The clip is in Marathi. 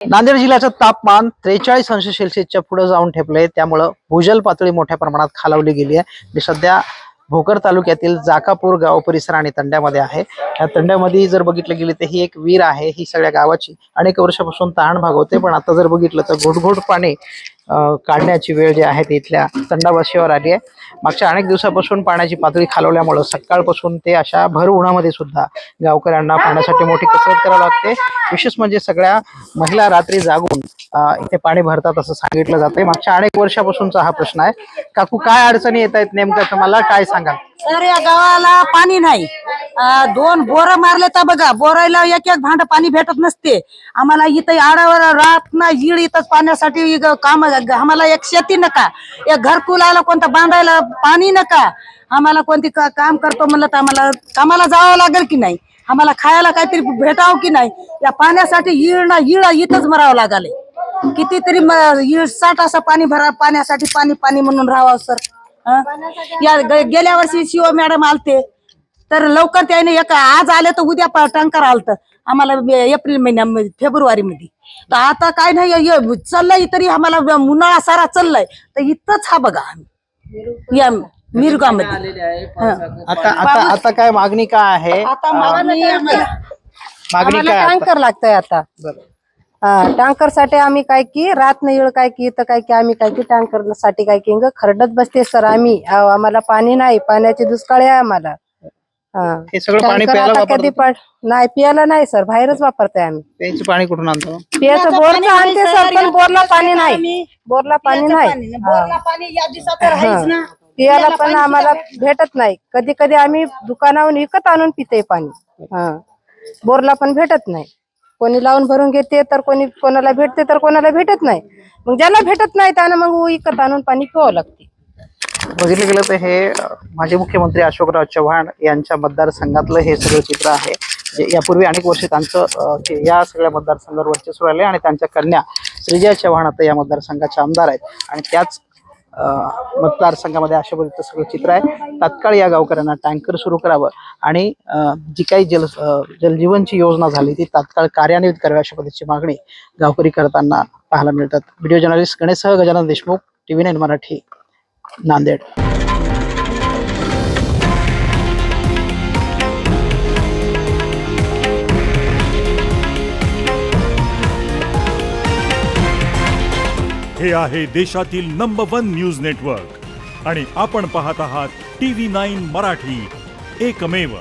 नांदेड जिल्ह्याचं तापमान 43°C पुढे जाऊन ठेपलंय। त्यामुळे भूजल पातळी मोठ्या प्रमाणात खालावली गेली आहे। मी सध्या भोकर तालुक्यातील जाकापूर गाव परिसर आणि तंड्यामध्ये आहे। या तंड्यामध्ये जर बघितलं गेलं तर ही एक विहीर आहे। ही सगळ्या गावाची अनेक वर्षापासून तहान भागवते, पण आता जर बघितलं तर घोटघोट पाणी काढण्याची वेळ जी आहे ती इथल्या तंडावासीवर आली आहे। मागच्या अनेक दिवसापासून पाण्याची पातळी खालवल्यामुळे सकाळपासून ते अशा भर उन्हामध्ये सुद्धा गावकऱ्यांना पाण्यासाठी मोठी कसरत करावी लागते। विशेष म्हणजे सगळ्या महिला रात्री जागून इथे पाणी भरतात असं सांगितलं जातंय। मागच्या अनेक वर्षापासूनचा हा प्रश्न आहे। काकू, काय अडचणी येत आहेत नेमकं, तुम्हाला काय सांगाल? तर या गावाला पाणी नाही। 2 बोर मारले तर बघा, बोरायला एक एक भांड पाणी भेटत नसते। आम्हाला इथं आडावर रात ना इड इथंच पाण्यासाठी काम। आम्हाला एक शेती नका, एक घरकुलाला कोणता बांधायला पाणी नका। आम्हाला कोणती काम करतो म्हणलं तर आम्हाला कामाला जावं लागेल की नाही, आम्हाला खायला काहीतरी भेटावं की नाही। या पाण्यासाठी इड ना इड इथंच मरावं लागले। कितीतरी इड 60 असं पाणी भरा पाण्यासाठी, पाणी पाणी म्हणून राहावं सर। या गेल्या वर्षी शिव मॅडम आलते तर लवकर त्याने एक आज आले तर उद्या टँकर आलत आम्हाला एप्रिल महिन्यामध्ये फेब्रुवारी मध्ये। तर आता काय नाही चाललंय तरी आम्हाला उन्हाळा सारा चाललाय तर इथंच हा बघा या मिरगामध्ये। आता आता आता काय मागणी काय आहे? आता मागणी काय टँकर लागतंय आता। टँकर साठी आम्ही काय की रात नाही काय की इथं काय की आम्ही काय की टँकर साठी काय की खरडत बसते सर। आम्ही आम्हाला पाणी नाही, पाण्याची दुष्काळ आहे आम्हाला। हे सगळं पाणी टँकर प्यायला आता कधी नाही पियाला नाही सर, बाहेरच वापरताय आम्ही। प्यायचं पाणी कुठून आणतो? पियाचं बोरचं आणते सर, पण बोरला पाणी नाही, बोरला पाणी नाही। पियाला पण आम्हाला भेटत नाही। कधी कधी आम्ही दुकानावरून विकत आणून पिते पाणी। बोरला पण भेटत नाही। कोणी लावून भरून घेते तर कोणाला भेटते तर कोणाला भेटत नाही। मग ज्याला भेटत नाही त्यानं मग विकत आणून पाणी पिवावं लागते। बघितलं गेलं तर हे माजी मुख्यमंत्री अशोकराव चव्हाण यांच्या मतदारसंघातलं हे सगळं चित्र आहे। यापूर्वी अनेक वर्षे त्यांचं या सगळ्या मतदारसंघावर वर्चस्व राहिले आणि त्यांच्या कन्या श्रीजया चव्हाण आता या मतदारसंघाच्या आमदार आहेत। आणि त्याच मतदारसंघामध्ये अशा पद्धतीचं सगळं चित्र आहे। तात्काळ या गावकऱ्यांना टँकर सुरू करावं आणि जी काही जलजीवनची योजना झाली ती तात्काळ कार्यान्वित करावी अशा पद्धतीची मागणी गावकरी करताना पाहायला मिळतात। व्हिडिओ जर्नलिस्ट गणेशसह गजानन देशमुख, TV9 मराठी, नांदेड। हे आहे देशातील नंबर 1 न्यूज नेटवर्क आणि आपण पाहत आहात TV9 मराठी, एकमेव।